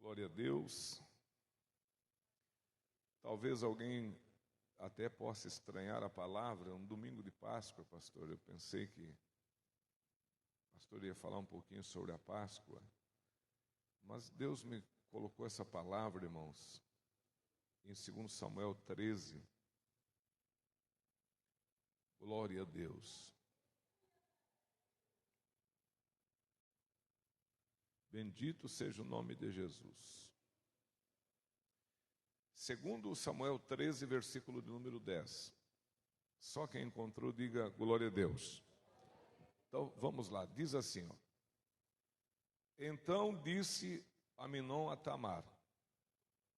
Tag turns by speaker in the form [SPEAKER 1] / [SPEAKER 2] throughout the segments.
[SPEAKER 1] Glória a Deus. Talvez alguém até possa estranhar a palavra, um domingo de Páscoa, pastor. Eu pensei que o pastor ia falar um pouquinho sobre a Páscoa, mas Deus me colocou essa palavra, irmãos, em 2 Samuel 13. Glória a Deus. Bendito seja o nome de Jesus. Segundo Samuel 13, versículo de número 10. Só quem encontrou, diga glória a Deus. Então, vamos lá. Diz assim, ó. Então disse Aminon a Tamar: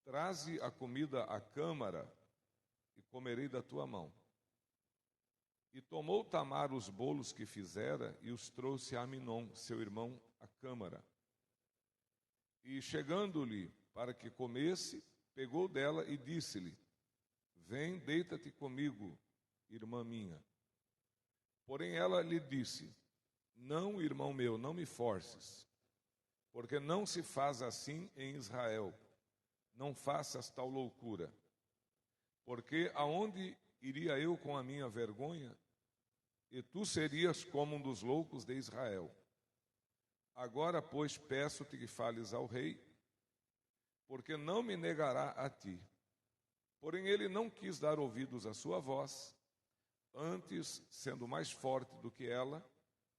[SPEAKER 1] traze a comida à câmara e comerei da tua mão. E tomou Tamar os bolos que fizera e os trouxe a Aminon, seu irmão, à câmara. E chegando-lhe para que comesse, pegou dela e disse-lhe: vem, deita-te comigo, irmã minha. Porém ela lhe disse: não, irmão meu, não me forces, porque não se faz assim em Israel. Não faças tal loucura. Porque aonde iria eu com a minha vergonha? E tu serias como um dos loucos de Israel. Agora, pois, peço-te que fales ao rei, porque não me negará a ti. Porém, ele não quis dar ouvidos à sua voz, antes, sendo mais forte do que ela,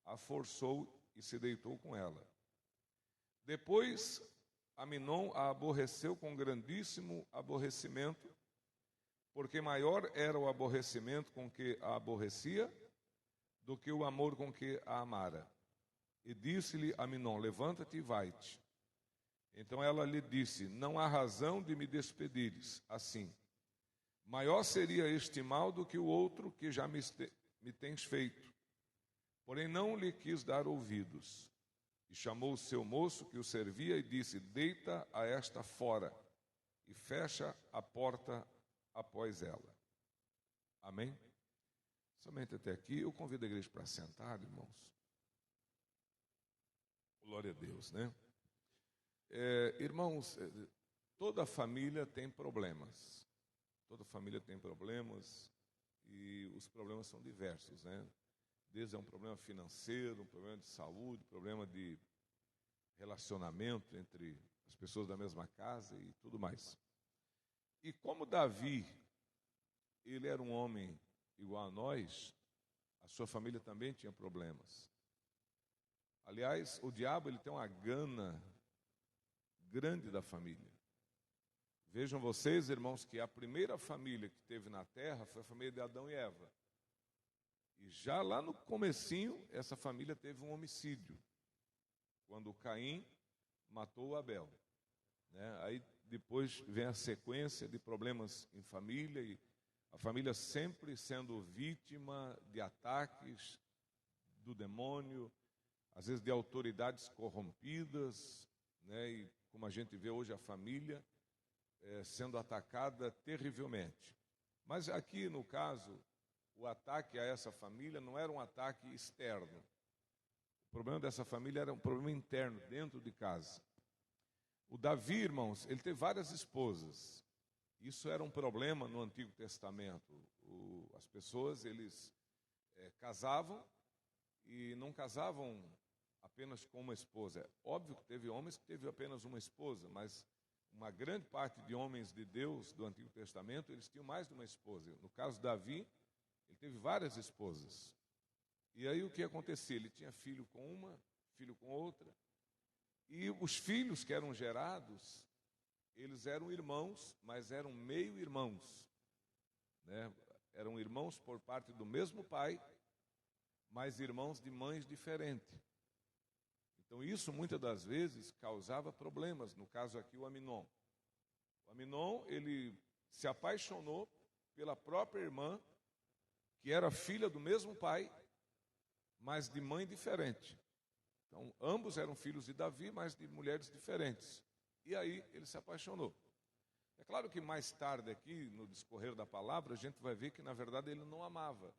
[SPEAKER 1] a forçou e se deitou com ela. Depois, Aminon a aborreceu com grandíssimo aborrecimento, porque maior era o aborrecimento com que a aborrecia do que o amor com que a amara. E disse-lhe Aminon: levanta-te e vai-te. Então ela lhe disse: não há razão de me despedires assim. Maior seria este mal do que o outro que já me tens feito. Porém não lhe quis dar ouvidos. E chamou o seu moço que o servia e disse: deita a esta fora e fecha a porta após ela. Amém? Somente até aqui. Eu convido a igreja para sentar, irmãos. Glória a Deus, né? Irmãos, toda família tem problemas. Toda família tem problemas e os problemas são diversos, né? Desde um problema financeiro, um problema de saúde, um problema de relacionamento entre as pessoas da mesma casa e tudo mais. E como Davi, ele era um homem igual a nós, a sua família também tinha problemas. Aliás, o diabo ele tem uma gana grande da família. Vejam vocês, irmãos, que a primeira família que teve na terra foi a família de Adão e Eva. E já lá no comecinho, essa família teve um homicídio, quando Caim matou Abel, né? Aí depois vem a sequência de problemas em família, e a família sempre sendo vítima de ataques do demônio, às vezes de autoridades corrompidas, né? E como a gente vê hoje a família sendo atacada terrivelmente. Mas aqui no caso, o ataque a essa família não era um ataque externo. O problema dessa família era um problema interno, dentro de casa. O Davi, irmãos, ele teve várias esposas. Isso era um problema no Antigo Testamento. As pessoas, eles casavam e não casavam apenas com uma esposa. É óbvio que teve homens que teve apenas uma esposa, mas uma grande parte de homens de Deus do Antigo Testamento, eles tinham mais de uma esposa. No caso de Davi, ele teve várias esposas. E aí o que acontecia? Ele tinha filho com uma, filho com outra. E os filhos que eram gerados, eles eram irmãos, mas eram meio-irmãos, né? Eram irmãos por parte do mesmo pai, mas irmãos de mães diferentes. Então isso muitas das vezes causava problemas. No caso aqui o Aminon. O Aminon, ele se apaixonou pela própria irmã, que era filha do mesmo pai, mas de mãe diferente. Então ambos eram filhos de Davi, mas de mulheres diferentes. E aí ele se apaixonou. É claro que mais tarde aqui, no discorrer da palavra, a gente vai ver que na verdade ele não amava.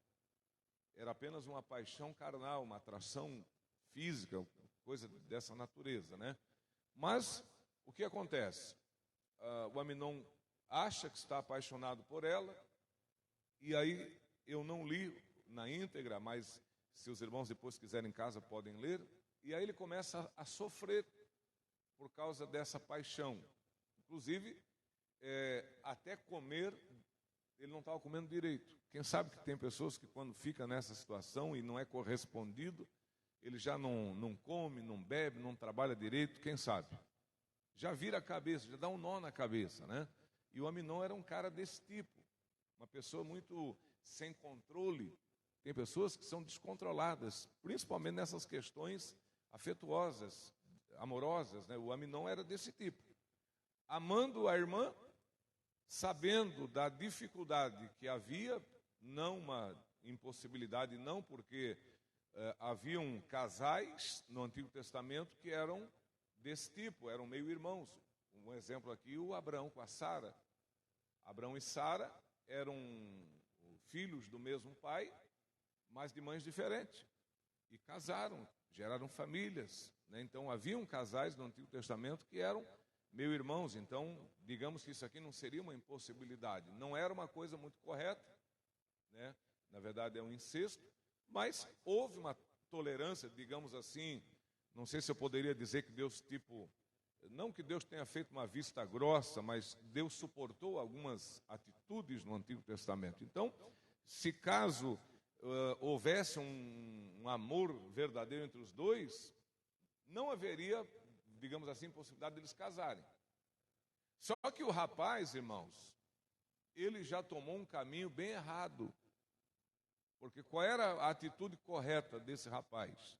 [SPEAKER 1] Era apenas uma paixão carnal, uma atração física, coisa dessa natureza, né? Mas O que acontece? O Aminon acha que está apaixonado por ela, e aí eu não li na íntegra, mas se os irmãos depois quiserem em casa podem ler, e aí ele começa a sofrer por causa dessa paixão. Inclusive, até comer, ele não estava comendo direito. Quem sabe que tem pessoas que quando fica nessa situação e não é correspondido, ele já não come, não bebe, não trabalha direito, quem sabe? Já vira a cabeça, já dá um nó na cabeça, né? E o Aminon era um cara desse tipo, uma pessoa muito sem controle. Tem pessoas que são descontroladas, principalmente nessas questões afetuosas, amorosas, né? O Aminon era desse tipo. Amando a irmã, sabendo da dificuldade que havia, não uma impossibilidade, não, porque haviam casais no Antigo Testamento que eram desse tipo, eram meio irmãos. Um exemplo aqui, o Abraão com a Sara. Abraão e Sara eram filhos do mesmo pai, mas de mães diferentes. E casaram, geraram famílias, né? Então, haviam casais no Antigo Testamento que eram meio irmãos. Então, digamos que isso aqui não seria uma impossibilidade. Não era uma coisa muito correta, né? Na verdade, é um incesto, mas houve uma tolerância, digamos assim. Não sei se eu poderia dizer que Deus, não que Deus tenha feito uma vista grossa, mas Deus suportou algumas atitudes no Antigo Testamento. Então, se caso houvesse um amor verdadeiro entre os dois, não haveria, digamos assim, possibilidade deles casarem. Só que o rapaz, irmãos, ele já tomou um caminho bem errado. Porque qual era a atitude correta desse rapaz?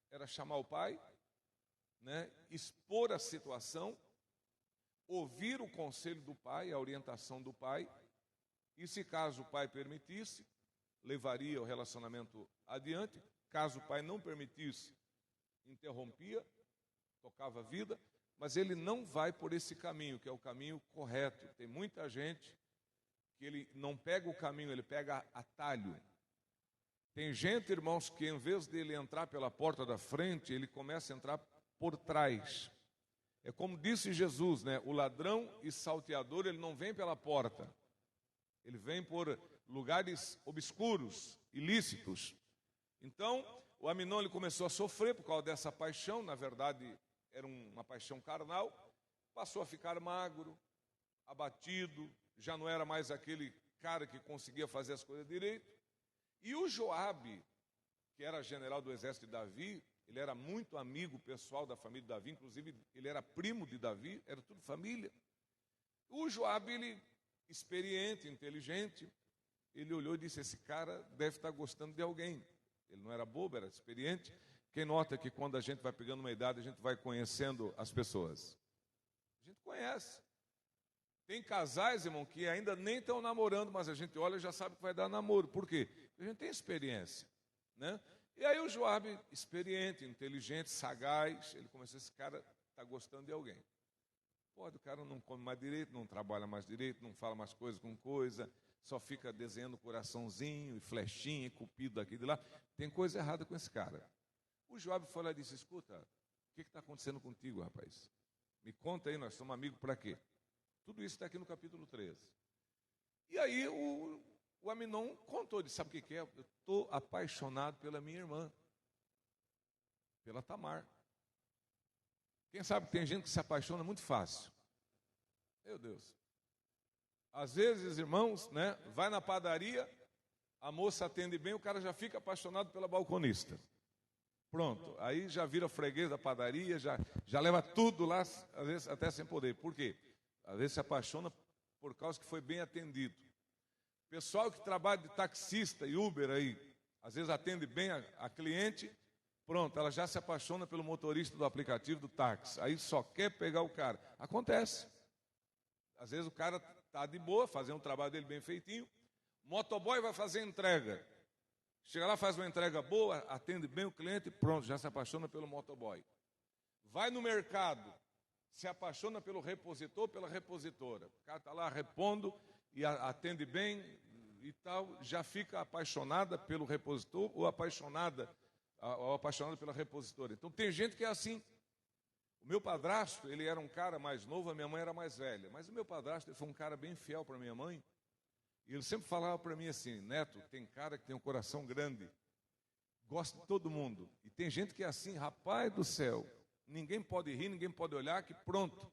[SPEAKER 1] Era chamar o pai, né, expor a situação, ouvir o conselho do pai, a orientação do pai, e se caso o pai permitisse, levaria o relacionamento adiante. Caso o pai não permitisse, interrompia, tocava a vida, mas ele não vai por esse caminho, que é o caminho correto. Tem muita gente que ele não pega o caminho, ele pega atalho. Tem gente, irmãos, que em vez dele entrar pela porta da frente, ele começa a entrar por trás. É como disse Jesus, né? O ladrão e salteador, ele não vem pela porta. Ele vem por lugares obscuros, ilícitos. Então, o Aminon ele começou a sofrer por causa dessa paixão. Na verdade, era uma paixão carnal. Passou a ficar magro, abatido. Já não era mais aquele cara que conseguia fazer as coisas direito. E o Joabe, que era general do exército de Davi, ele era muito amigo pessoal da família de Davi, inclusive ele era primo de Davi, era tudo família. O Joabe, ele, experiente, inteligente, ele olhou e disse, esse cara deve estar gostando de alguém. Ele não era bobo, era experiente. Quem nota que quando a gente vai pegando uma idade, a gente vai conhecendo as pessoas? A gente conhece. Tem casais, irmão, que ainda nem estão namorando, mas a gente olha e já sabe que vai dar namoro. Por quê? Porque a gente tem experiência, né? E aí o Joabe, experiente, inteligente, sagaz, ele começou, esse cara está gostando de alguém. Pode, o cara não come mais direito, não trabalha mais direito, não fala mais coisa com coisa, só fica desenhando coraçãozinho e flechinha e cupido daqui e de lá. Tem coisa errada com esse cara. O Joabe foi lá e disse, escuta, o que está acontecendo contigo, rapaz? Me conta aí, nós somos amigos para quê? Tudo isso está aqui no capítulo 13. E aí o Aminon contou, disse, sabe o que é? Eu estou apaixonado pela minha irmã, pela Tamar. Quem sabe que tem gente que se apaixona muito fácil. Meu Deus. Às vezes, irmãos, né, vai na padaria, a moça atende bem, o cara já fica apaixonado pela balconista. Pronto, aí já vira freguês da padaria, já leva tudo lá, às vezes até sem poder. Por quê? Às vezes se apaixona por causa que foi bem atendido. Pessoal que trabalha de taxista e Uber aí, às vezes atende bem a cliente, pronto, ela já se apaixona pelo motorista do aplicativo do táxi. Aí só quer pegar o cara. Acontece. Às vezes o cara está de boa, fazendo o trabalho dele bem feitinho. Motoboy vai fazer entrega. Chega lá, faz uma entrega boa, atende bem o cliente, pronto, já se apaixona pelo motoboy. Vai no mercado, se apaixona pelo repositor, pela repositora. O cara está lá repondo e atende bem e tal, já fica apaixonada pelo repositor ou apaixonado pela repositora. Então tem gente que é assim. O meu padrasto, ele era um cara mais novo, a minha mãe era mais velha. Mas o meu padrasto, ele foi um cara bem fiel para minha mãe. E ele sempre falava para mim assim: Neto, tem cara que tem um coração grande, gosta de todo mundo. E tem gente que é assim, rapaz do céu, ninguém pode rir, ninguém pode olhar, que pronto,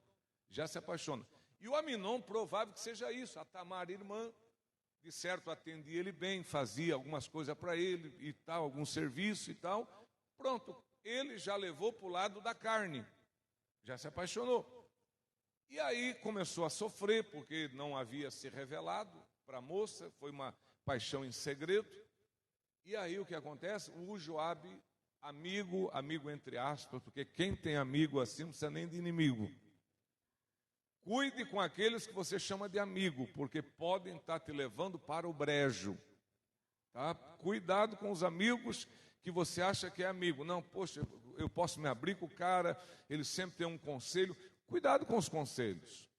[SPEAKER 1] já se apaixona. E o Aminon, provável que seja isso. A Tamar, irmã, de certo atendia ele bem, fazia algumas coisas para ele e tal, algum serviço e tal. Pronto, ele já levou para o lado da carne, já se apaixonou. E aí começou a sofrer, porque não havia se revelado para a moça, foi uma paixão em segredo. E aí o que acontece? O Joabe, amigo entre aspas, porque quem tem amigo assim não precisa nem de inimigo. Cuide com aqueles que você chama de amigo, porque podem estar te levando para o brejo. Tá? Cuidado com os amigos que você acha que é amigo. Não, poxa, eu posso me abrir com o cara, ele sempre tem um conselho. Cuidado com os conselhos.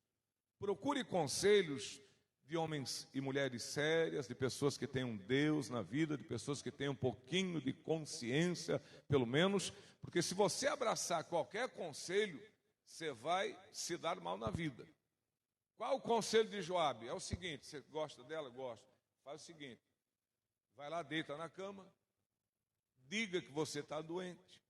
[SPEAKER 1] Procure conselhos de homens e mulheres sérias, de pessoas que tenham Deus na vida, de pessoas que tenham um pouquinho de consciência, pelo menos, porque se você abraçar qualquer conselho, você vai se dar mal na vida. Qual o conselho de Joabe? É o seguinte: você gosta dela? Gosta. Faz o seguinte: vai lá, deita na cama, diga que você está doente,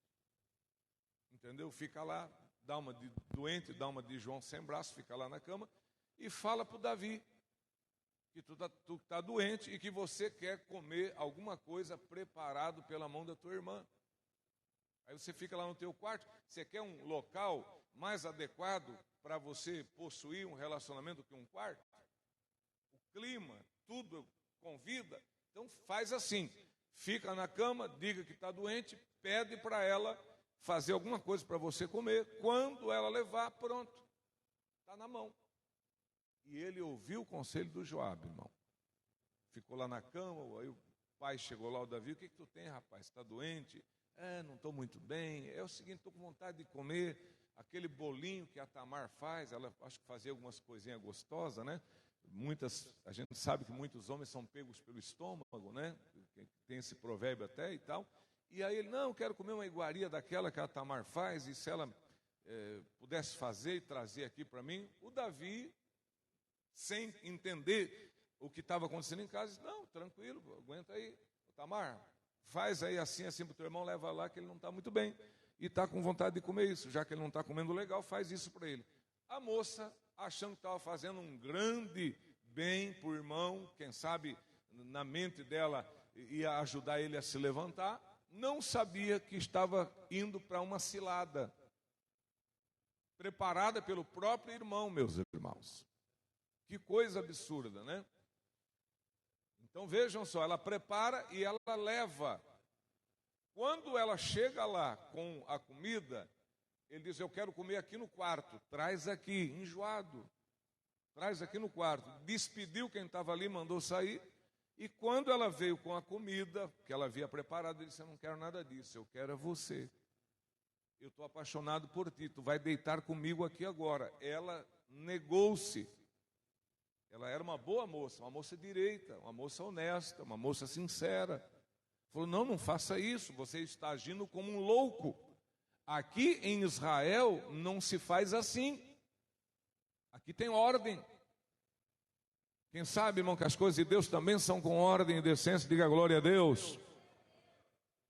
[SPEAKER 1] entendeu? Fica lá, dá uma de doente, dá uma de João sem braço, fica lá na cama e fala para o Davi que tu tá doente e que você quer comer alguma coisa preparado pela mão da tua irmã. Aí você fica lá no teu quarto, você quer um local mais adequado para você possuir um relacionamento que um quarto? O clima, tudo convida. Então faz assim, fica na cama, diga que está doente, pede para ela fazer alguma coisa para você comer. Quando ela levar, pronto, está na mão. E ele ouviu o conselho do Joabe, irmão. Ficou lá na cama, aí o pai chegou lá, o Davi: o que tu tem, rapaz? Está doente? Não estou muito bem. É o seguinte, estou com vontade de comer aquele bolinho que a Tamar faz. Ela acho que fazia algumas coisinhas gostosas, né? A gente sabe que muitos homens são pegos pelo estômago, né? Tem esse provérbio até e tal. E aí ele: não, quero comer uma iguaria daquela que a Tamar faz, e se ela pudesse fazer e trazer aqui para mim. O Davi, sem entender o que estava acontecendo em casa, disse: não, tranquilo, aguenta aí, Tamar, faz aí assim para o teu irmão, leva lá que ele não está muito bem e está com vontade de comer isso. Já que ele não está comendo legal, faz isso para ele. A moça, achando que estava fazendo um grande bem para o irmão, quem sabe na mente dela ia ajudar ele a se levantar, não sabia que estava indo para uma cilada preparada pelo próprio irmão, meus irmãos. Que coisa absurda, né? Então vejam só, ela prepara e ela leva. Quando ela chega lá com a comida, ele diz: eu quero comer aqui no quarto. Traz aqui, enjoado. Traz aqui no quarto. Despediu quem estava ali, mandou sair. E quando ela veio com a comida que ela havia preparado, ele disse: eu não quero nada disso, eu quero é você. Eu estou apaixonado por ti, tu vai deitar comigo aqui agora. Ela negou-se. Ela era uma boa moça, uma moça direita, uma moça honesta, uma moça sincera. Falou: não, não faça isso, você está agindo como um louco. Aqui em Israel não se faz assim. Aqui tem ordem. Quem sabe, irmão, que as coisas de Deus também são com ordem e decência, diga glória a Deus.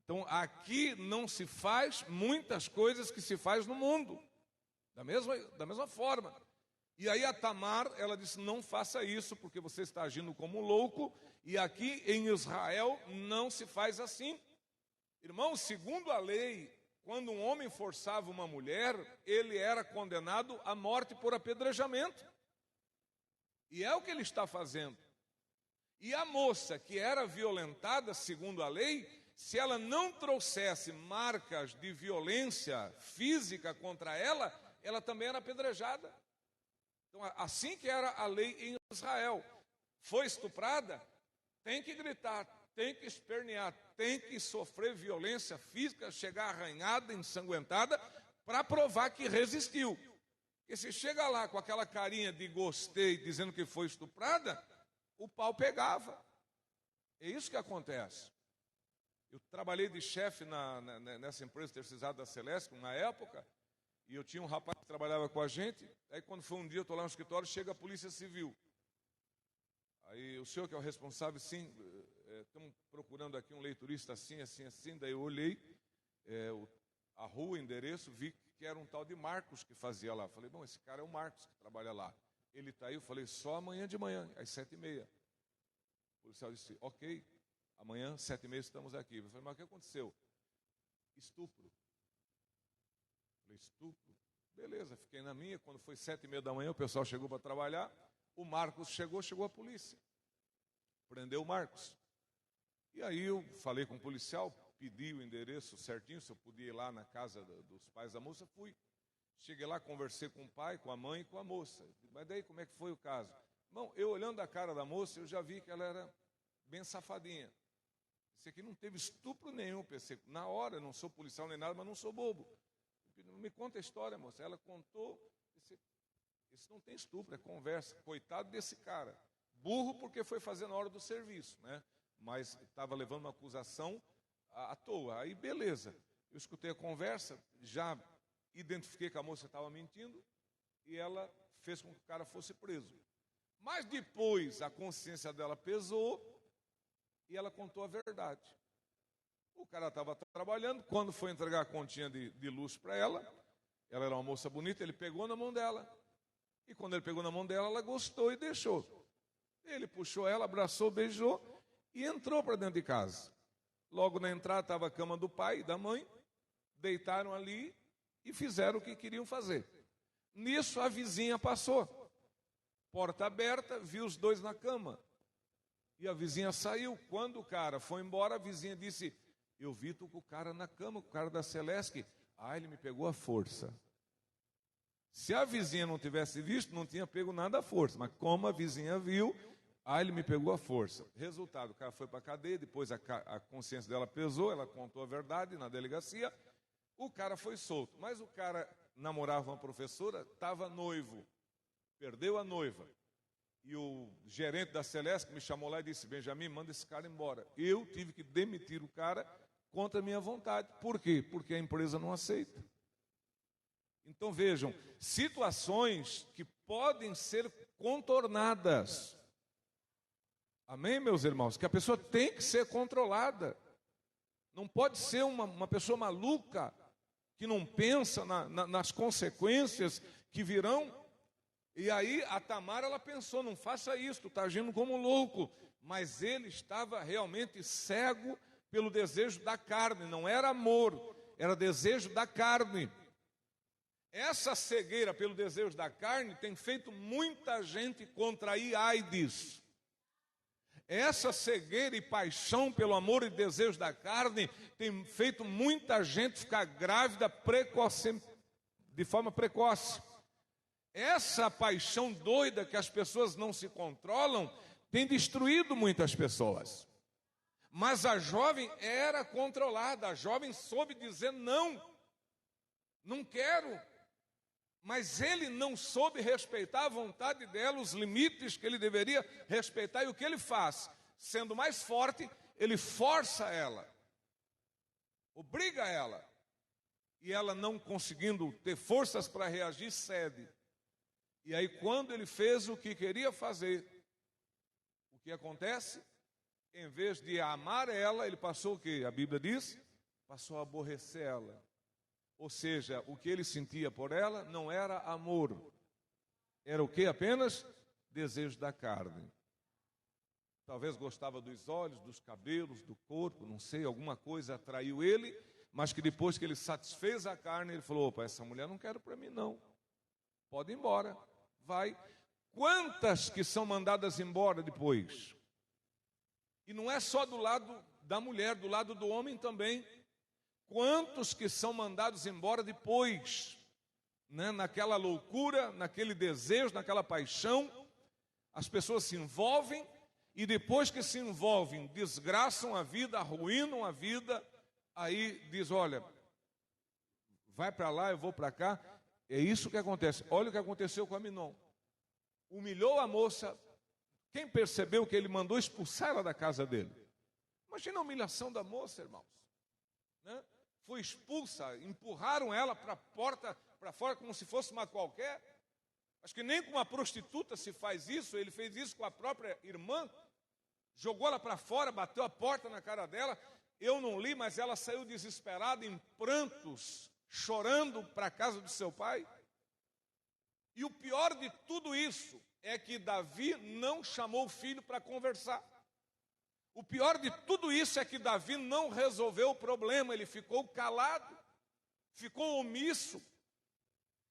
[SPEAKER 1] Então aqui não se faz muitas coisas que se faz no mundo, da mesma forma. E aí a Tamar, ela disse: não faça isso, porque você está agindo como um louco, e aqui em Israel não se faz assim. Irmão, segundo a lei, quando um homem forçava uma mulher, ele era condenado à morte por apedrejamento. E é o que ele está fazendo. E a moça que era violentada, segundo a lei, se ela não trouxesse marcas de violência física contra ela, ela também era apedrejada. Então, assim que era a lei em Israel. Foi estuprada, tem que gritar, tem que espernear, tem que sofrer violência física, chegar arranhada, ensanguentada, para provar que resistiu. E se chega lá com aquela carinha de gostei, dizendo que foi estuprada, o pau pegava. É isso que acontece. Eu trabalhei de chefe nessa empresa terceirizada da Celeste, na época, E eu tinha um rapaz que trabalhava com a gente. Aí quando foi um dia, eu estou lá no escritório, chega a Polícia Civil. Aí, o senhor que é o responsável, sim, estamos procurando aqui um leiturista assim, assim, assim. Daí eu olhei a rua, o endereço, vi que era um tal de Marcos que fazia lá. Falei, bom, esse cara é o Marcos que trabalha lá. Ele está aí, eu falei, só amanhã de manhã, às 7h30. O policial disse, ok, amanhã, 7h30, estamos aqui. Eu falei, mas o que aconteceu? Estupro. Falei, estupro? Beleza, fiquei na minha. Quando foi 7h30 da manhã, o pessoal chegou para trabalhar. O Marcos chegou a polícia. Prendeu o Marcos. E aí eu falei com o policial, pedi o endereço certinho, se eu podia ir lá na casa dos pais da moça, fui. Cheguei lá, conversei com o pai, com a mãe e com a moça. Mas daí como é que foi o caso? Bom, eu olhando a cara da moça, eu já vi que ela era bem safadinha. Esse aqui não teve estupro nenhum, pensei, na hora, eu não sou policial nem nada, mas não sou bobo. Me conta a história, moça. Ela contou, esse não tem estupro, é conversa. Coitado desse cara. Burro porque foi fazer na hora do serviço, né? Mas estava levando uma acusação à toa. Aí, beleza. Eu escutei a conversa, já identifiquei que a moça estava mentindo e ela fez com que o cara fosse preso. Mas depois a consciência dela pesou e ela contou a verdade. O cara estava trabalhando, quando foi entregar a continha de luz para ela era uma moça bonita, ele pegou na mão dela. E quando ele pegou na mão dela, ela gostou e deixou. Ele puxou ela, abraçou, beijou e entrou para dentro de casa. Logo na entrada estava a cama do pai e da mãe, deitaram ali e fizeram o que queriam fazer. Nisso a vizinha passou, porta aberta, viu os dois na cama. E a vizinha saiu. Quando o cara foi embora, a vizinha disse, eu vi tu com o cara na cama, com o cara da Celeste. Ele me pegou à força. Se a vizinha não tivesse visto, não tinha pego nada à força. Mas como a vizinha viu, ele me pegou à força. Resultado, o cara foi para a cadeia, depois a consciência dela pesou, ela contou a verdade na delegacia, o cara foi solto. Mas o cara namorava uma professora, estava noivo, perdeu a noiva. E o gerente da Celeste me chamou lá e disse, Benjamin, manda esse cara embora. Eu tive que demitir o cara contra a minha vontade. Por quê? Porque a empresa não aceita. Então vejam, situações que podem ser contornadas. Amém, meus irmãos? Que a pessoa tem que ser controlada. Não pode ser uma pessoa maluca que não pensa nas consequências que virão. E aí a Tamara, ela pensou, não faça isso, tu está agindo como louco. Mas ele estava realmente cego pelo desejo da carne, não era amor, era desejo da carne. Essa cegueira pelo desejo da carne tem feito muita gente contrair AIDS. Essa cegueira e paixão pelo amor e desejo da carne tem feito muita gente ficar grávida de forma precoce. Essa paixão doida que as pessoas não se controlam tem destruído muitas pessoas. Mas a jovem era controlada, a jovem soube dizer não quero. Mas ele não soube respeitar a vontade dela, os limites que ele deveria respeitar. E o que ele faz? Sendo mais forte, ele força ela, obriga ela. E ela, não conseguindo ter forças para reagir, cede. E aí quando ele fez o que queria fazer, o que acontece? Em vez de amar ela, ele passou o que? A Bíblia diz? Passou a aborrecer ela. Ou seja, o que ele sentia por ela não era amor. Era o que? Apenas desejo da carne. Talvez gostava dos olhos, dos cabelos, do corpo, não sei, alguma coisa atraiu ele, mas que depois que ele satisfez a carne, ele falou, opa, essa mulher não quero para mim não. Pode ir embora, vai. Quantas que são mandadas embora depois? E não é só do lado da mulher, do lado do homem também. Quantos que são mandados embora depois, né? Naquela loucura, naquele desejo, naquela paixão, as pessoas se envolvem e depois que se envolvem, desgraçam a vida, arruinam a vida, aí diz, olha, vai para lá, eu vou para cá. É isso que acontece. Olha o que aconteceu com Aminon. Humilhou a moça. Quem percebeu que ele mandou expulsar ela da casa dele? Imagina a humilhação da moça, irmãos, né? Foi expulsa, empurraram ela para a porta para fora como se fosse uma qualquer. Acho que nem com uma prostituta se faz isso. Ele fez isso com a própria irmã, jogou ela para fora, bateu a porta na cara dela. Eu não li, mas ela saiu desesperada, em prantos, chorando para a casa do seu pai. E o pior de tudo isso é que Davi não chamou o filho para conversar. O pior de tudo isso é que Davi não resolveu o problema, ele ficou calado, ficou omisso.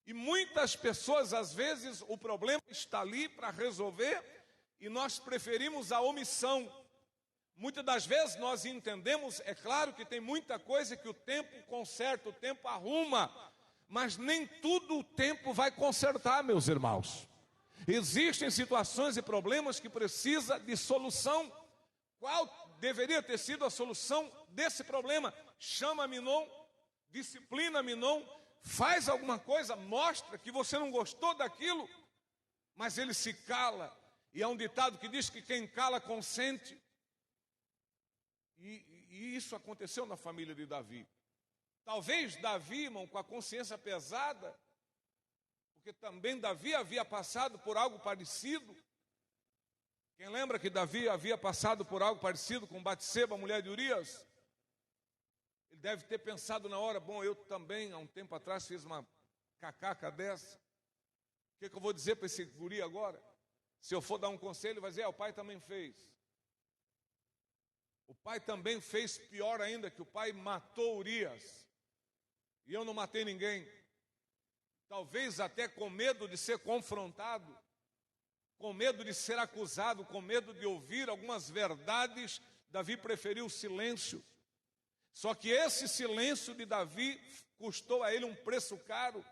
[SPEAKER 1] E muitas pessoas, às vezes, o problema está ali para resolver e nós preferimos a omissão. Muitas das vezes nós entendemos, é claro que tem muita coisa que o tempo conserta, o tempo arruma, mas nem tudo o tempo vai consertar, meus irmãos. Existem situações e problemas que precisam de solução. Qual deveria ter sido a solução desse problema? Chama Aminon, disciplina Aminon, faz alguma coisa, mostra que você não gostou daquilo, mas ele se cala. E há um ditado que diz que quem cala consente. E isso aconteceu na família de Davi. Talvez Davi, irmão, com a consciência pesada, porque também Davi havia passado por algo parecido. Quem lembra que Davi havia passado por algo parecido com Batseba, a mulher de Urias? Ele deve ter pensado na hora, bom, eu também, há um tempo atrás, fiz uma cacaca dessa. O que eu vou dizer para esse guri agora? Se eu for dar um conselho, ele vai dizer, o pai também fez. O pai também fez pior ainda, que o pai matou Urias. E eu não matei ninguém. Talvez até com medo de ser confrontado, com medo de ser acusado, com medo de ouvir algumas verdades, Davi preferiu o silêncio. Só que esse silêncio de Davi custou a ele um preço caro.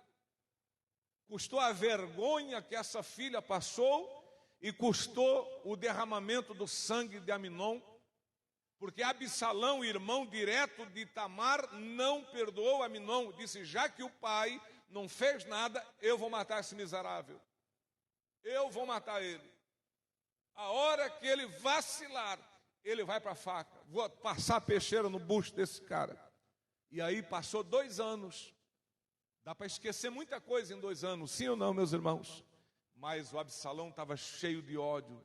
[SPEAKER 1] Custou a vergonha que essa filha passou e custou o derramamento do sangue de Aminon. Porque Absalão, irmão direto de Tamar, não perdoou Aminon. Disse, já que o pai não fez nada, eu vou matar esse miserável. Eu vou matar ele. A hora que ele vacilar, ele vai para a faca. Vou passar a peixeira no busto desse cara. E aí passou 2 anos. Dá para esquecer muita coisa em 2 anos, sim ou não, meus irmãos? Mas o Absalão estava cheio de ódio.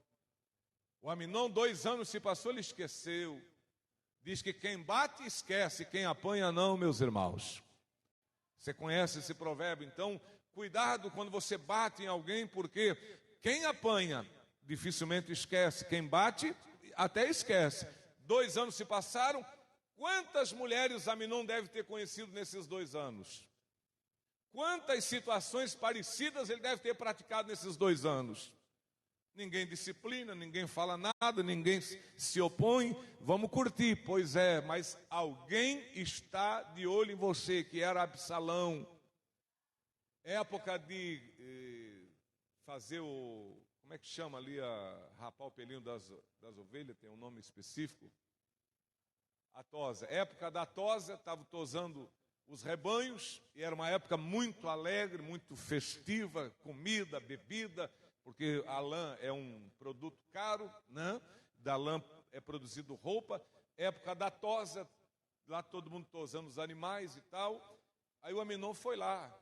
[SPEAKER 1] O Aminon, 2 anos se passou, ele esqueceu. Diz que quem bate esquece, quem apanha não, meus irmãos. Você conhece esse provérbio? Então, cuidado quando você bate em alguém, porque quem apanha dificilmente esquece, quem bate até esquece. 2 anos se passaram, quantas mulheres Aminon deve ter conhecido nesses 2 anos? Quantas situações parecidas ele deve ter praticado nesses 2 anos? Ninguém disciplina, ninguém fala nada, ninguém se opõe, vamos curtir. Pois é, mas alguém está de olho em você, que era Absalão. Época de fazer o, como é que chama ali, rapar o pelinho das ovelhas, tem um nome específico. A tosa. Época da tosa, estava tosando os rebanhos, e era uma época muito alegre, muito festiva, comida, bebida, porque a lã é um produto caro, né? Da lã é produzido roupa. Época da tosa, lá todo mundo tosando os animais e tal. Aí o Aminon foi lá,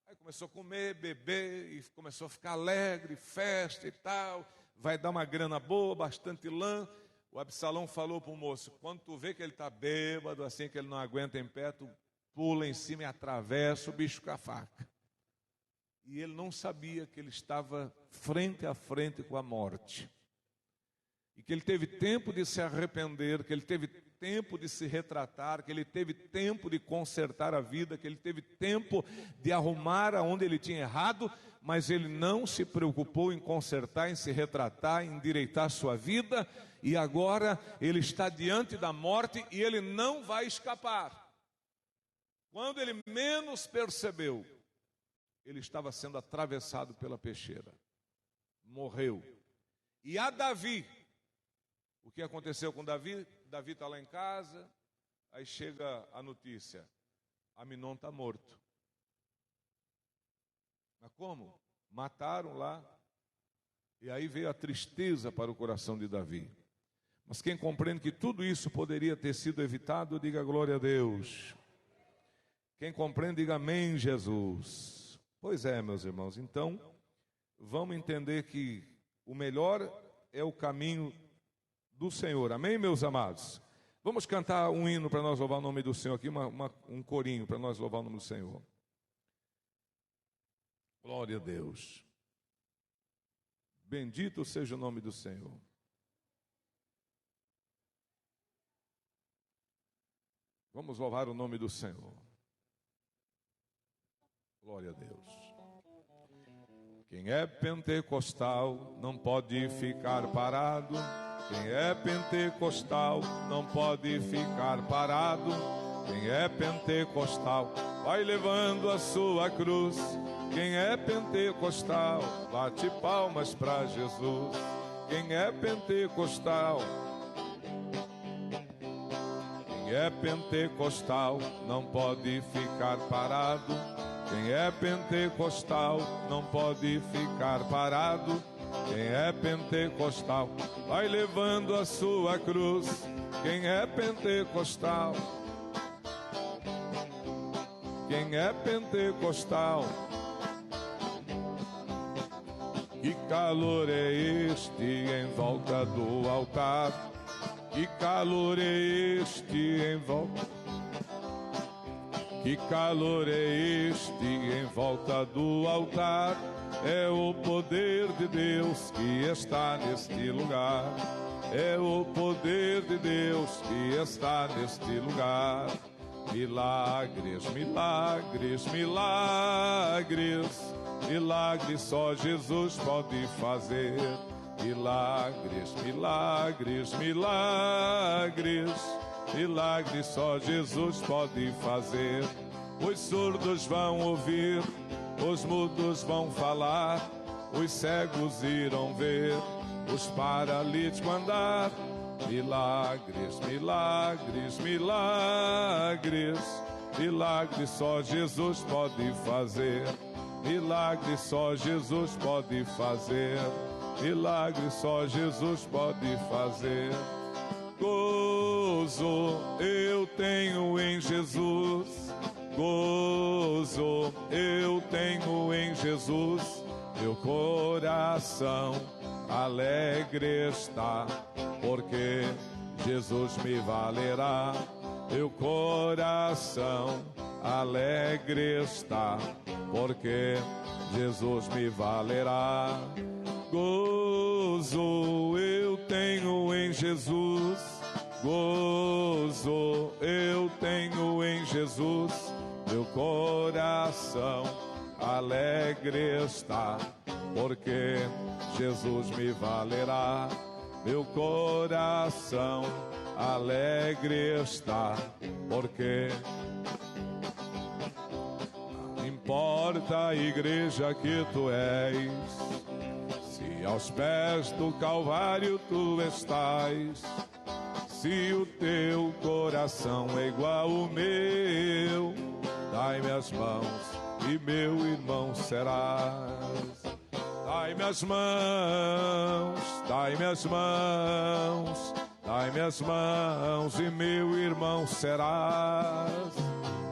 [SPEAKER 1] aí começou a comer, beber, e começou a ficar alegre, festa e tal. Vai dar uma grana boa, bastante lã. O Absalão falou para o moço, quando tu vê que ele está bêbado, assim que ele não aguenta em pé, tu pula em cima e atravessa o bicho com a faca. E ele não sabia que ele estava frente a frente com a morte. E que ele teve tempo de se arrepender, que ele teve tempo de se retratar, que ele teve tempo de consertar a vida, que ele teve tempo de arrumar aonde ele tinha errado, mas ele não se preocupou em consertar, em se retratar, em endireitar sua vida, e agora ele está diante da morte e ele não vai escapar. Quando ele menos percebeu, ele estava sendo atravessado pela peixeira. Morreu. E a Davi, o que aconteceu com Davi? Davi está lá em casa, aí chega a notícia, Aminon está morto. Mas como? Mataram lá. E aí veio a tristeza para o coração de Davi. Mas quem compreende que tudo isso poderia ter sido evitado, diga glória a Deus. Quem compreende, diga amém, Jesus. Pois é, meus irmãos, então vamos entender que o melhor é o caminho do Senhor. Amém, meus amados? Vamos cantar um hino para nós louvar o nome do Senhor aqui, um corinho para nós louvar o nome do Senhor. Glória a Deus. Bendito seja o nome do Senhor. Vamos louvar o nome do Senhor. Glória a Deus. Quem é pentecostal não pode ficar parado. Quem é pentecostal não pode ficar parado. Quem é pentecostal vai levando a sua cruz. Quem é pentecostal bate palmas para Jesus. Quem é pentecostal, quem é pentecostal não pode ficar parado. Quem é pentecostal não pode ficar parado. Quem é pentecostal vai levando a sua cruz. Quem é pentecostal, quem é pentecostal, que calor é este em volta do altar? Que calor é este em volta? Que calor é este em volta do altar? É o poder de Deus que está neste lugar. É o poder de Deus que está neste lugar. Milagres, milagres, milagres. Milagres só Jesus pode fazer. Milagres, milagres, milagres. Milagres só Jesus pode fazer. Os surdos vão ouvir, os mudos vão falar, os cegos irão ver, os paralíticos andar. Milagres, milagres, milagres. Milagres só Jesus pode fazer. Milagres só Jesus pode fazer. Milagres só Jesus pode fazer. Gozo eu tenho em Jesus. Gozo eu tenho em Jesus. Meu coração alegre está, porque Jesus me valerá. Meu coração alegre está, porque Jesus me valerá. Gozo eu tenho em Jesus. Gozo eu tenho em Jesus. Meu coração alegre está, porque Jesus me valerá. Meu coração alegre está, porque não importa a igreja que tu és, se aos pés do Calvário tu estás, se o teu coração é igual ao meu, dai-me as mãos e meu irmão serás. Dai-me as mãos, dai-me as mãos, dai-me as mãos e meu irmão serás.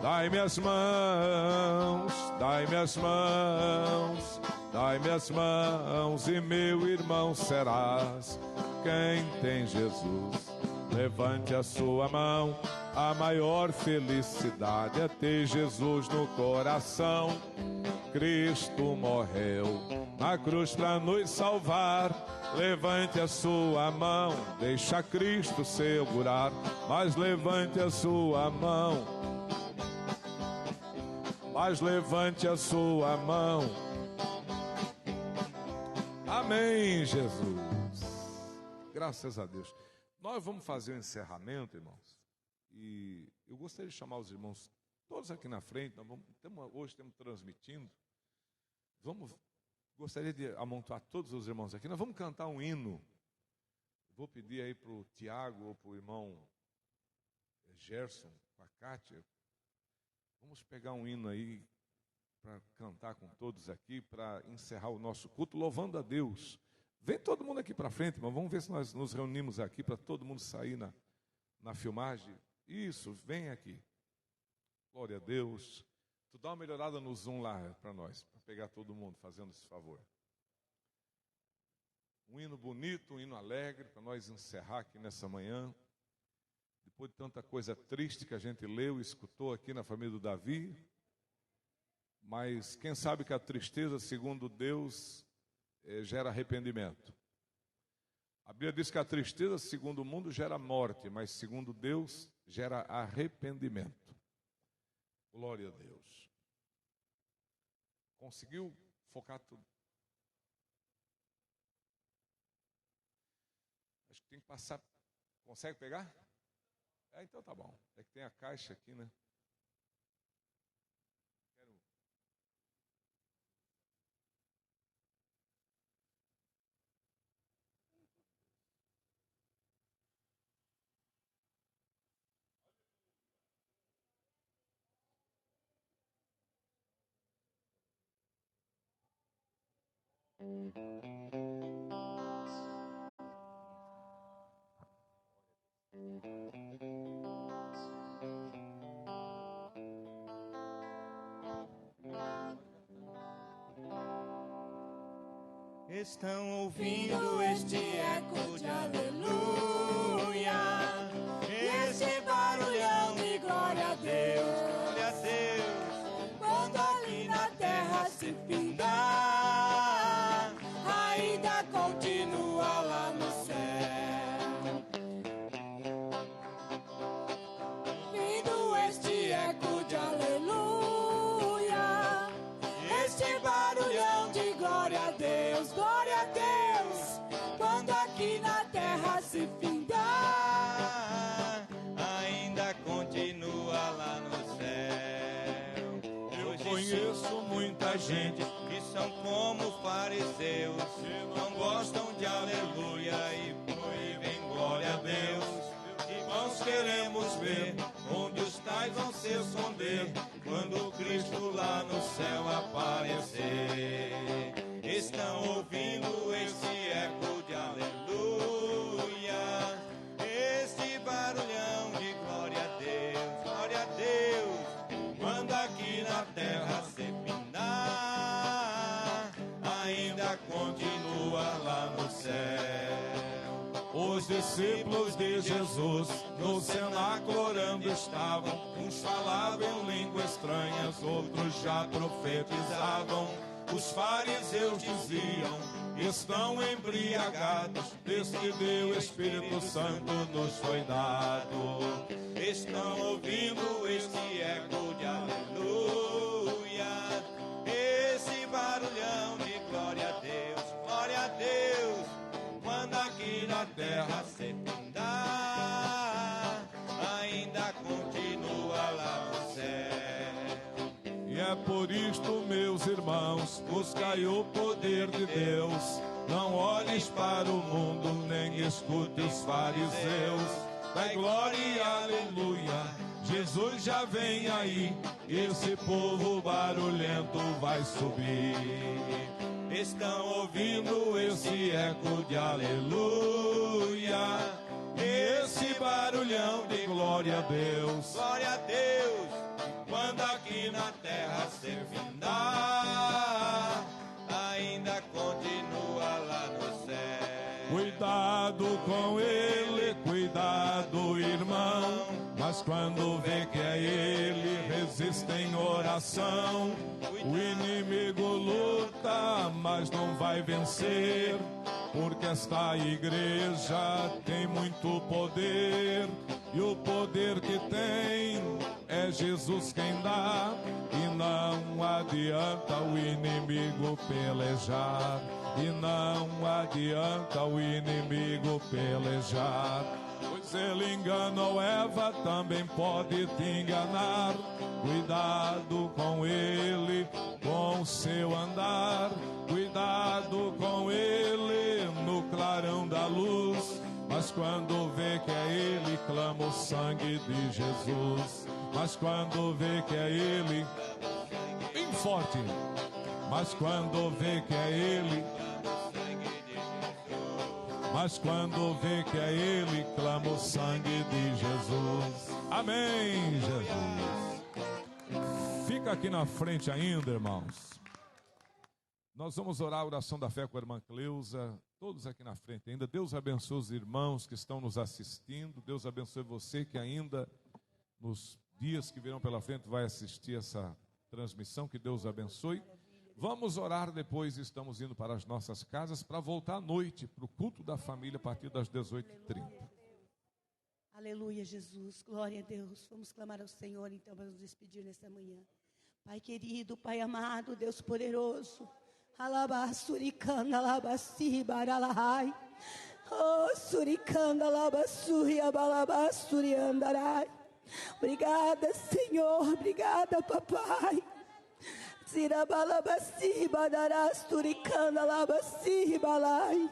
[SPEAKER 1] Dai-me as mãos, dai-me as mãos, dai-me as mãos e meu irmão serás. Quem tem Jesus, levante a sua mão. A maior felicidade é ter Jesus no coração. Cristo morreu na cruz para nos salvar. Levante a sua mão, deixa Cristo segurar. Mas levante a sua mão, mas levante a sua mão. Amém, Jesus. Graças a Deus. Nós vamos fazer o encerramento, irmãos. E eu gostaria de chamar os irmãos todos aqui na frente. Hoje estamos transmitindo. Gostaria de amontoar todos os irmãos aqui. Nós vamos cantar um hino. Vou pedir aí para o Tiago ou para o irmão Gerson, com a Kátia. Vamos pegar um hino aí para cantar com todos aqui, para encerrar o nosso culto, louvando a Deus. Vem todo mundo aqui para frente, mas vamos ver se nós nos reunimos aqui para todo mundo sair na filmagem. Isso, vem aqui. Glória a Deus. Tu dá uma melhorada no Zoom lá para nós, para pegar todo mundo, fazendo esse favor. Um hino bonito, um hino alegre, para nós encerrar aqui nessa manhã. Depois de tanta coisa triste que a gente leu e escutou aqui na família do Davi. Mas quem sabe que a tristeza, segundo Deus, gera arrependimento. A Bíblia diz que a tristeza, segundo o mundo, gera morte, mas segundo Deus, gera arrependimento. Glória a Deus. Conseguiu focar tudo? Acho que tem que passar. Consegue pegar? Então tá bom. É que tem a caixa aqui, né?
[SPEAKER 2] Estão ouvindo este eco de aleluia, este barulhão de glória a Deus, glória a Deus. Quando aqui na terra se findar, ainda continua lá no céu. Ouvindo este eco de aleluia, este barulhão de glória a Deus, glória a Deus. Quando aqui na terra se findar, ainda continua lá no céu. Eu conheço muita gente que são como fariseus, não gostam de aleluia e proíbem glória a Deus. Irmãos, queremos ver onde os tais vão se esconder quando Cristo lá no céu aparecer. Estão ouvindo esse eco de aleluia, esse barulhão de glória a Deus, glória a Deus. Quando aqui na terra se findar, ainda continua lá no céu. Os discípulos de Jesus no cenáculo orando estavam, uns falavam em línguas estranhas, outros já profetizavam. Os fariseus diziam: estão embriagados, desde que o Espírito Santo nos foi dado. Estão ouvindo este eco de aleluia, esse barulhão de glória a Deus, glória a Deus. Quando aqui na terra se findar, ainda continua lá no céu. E é por isto, meus irmãos, buscai o poder de Deus. Não olhes para o mundo, nem escute os fariseus. Dai glória e aleluia, Jesus já vem aí. Esse povo barulhento vai subir. Estão ouvindo esse eco de aleluia, esse barulhão de glória a Deus, glória a Deus. Quando aqui na terra se findar, ainda continua lá no céu. Cuidado com ele, cuidado, irmão. Mas quando vê que é ele, resiste em oração. O inimigo luta, mas não vai vencer, porque esta igreja tem muito poder. E o poder que tem é Jesus quem dá. E não adianta o inimigo pelejar. E não adianta o inimigo pelejar. Pois ele enganou Eva, também pode te enganar. Cuidado com ele, com o seu andar. Cuidado com ele no clarão da luz. Mas quando vê que é ele, clama o sangue de Jesus. Mas quando vê que é ele, bem forte. Mas quando vê que é ele, mas quando vê que é ele, clama o sangue de Jesus. Amém, Jesus. Fica aqui na frente ainda, irmãos. Nós vamos orar a oração da fé com a irmã Cleusa, todos aqui na frente ainda. Deus abençoe os irmãos que estão nos assistindo. Deus abençoe você que ainda nos dias que virão pela frente vai assistir essa transmissão. Que Deus abençoe. Vamos orar depois, estamos indo para as nossas casas para voltar à noite para o culto da família a partir das 18h30.
[SPEAKER 3] Aleluia, Jesus, glória a Deus. Vamos clamar ao Senhor então para nos despedir nesta manhã. Pai querido, Pai amado, Deus poderoso, alabasuricanda, alabassi, baralahai, oh, suricanda, alabassuri, abalabasturi, andarai. Obrigada, Senhor, obrigada, papai. Zirabalabassi, badarasturicanda, alabassi, balai.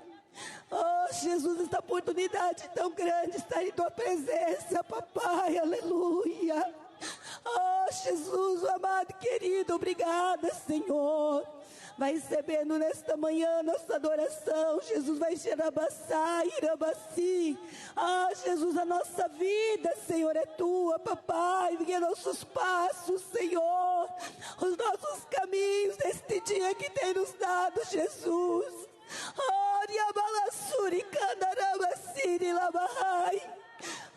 [SPEAKER 3] Oh, Jesus, esta oportunidade tão grande estar em tua presença, papai, aleluia. Oh, Jesus, o amado querido, obrigada, Senhor. Vai recebendo nesta manhã nossa adoração. Jesus vai xerabaçar, irabaci. Ah, Jesus, a nossa vida, Senhor, é tua, papai. Guia nossos passos, Senhor. Os nossos caminhos neste dia que tem nos dado, Jesus. Oh, riabalassuri, candarabaciri, labahai.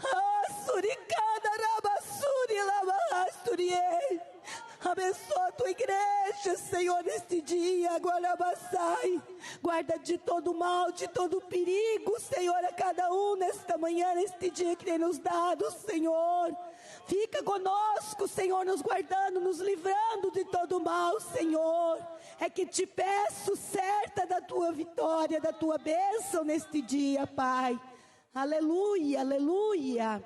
[SPEAKER 3] Ah, suricandarabassuri, labahasturiei. Abençoa a tua igreja, Senhor, neste dia. Agora abaçai. Guarda de todo mal, de todo perigo, Senhor, a cada um nesta manhã, neste dia que tem nos dado, Senhor. Fica conosco, Senhor, nos guardando, nos livrando de todo mal, Senhor. É que te peço, certa da tua vitória, da tua bênção neste dia, Pai. Aleluia, aleluia.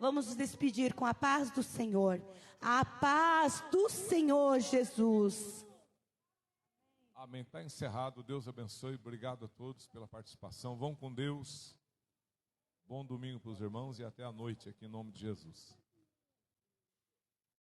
[SPEAKER 3] Vamos nos despedir com a paz do Senhor. A paz do Senhor Jesus.
[SPEAKER 2] Amém. Está encerrado. Deus abençoe. Obrigado a todos pela participação. Vão com Deus. Bom domingo para os irmãos e até a noite aqui em nome de Jesus.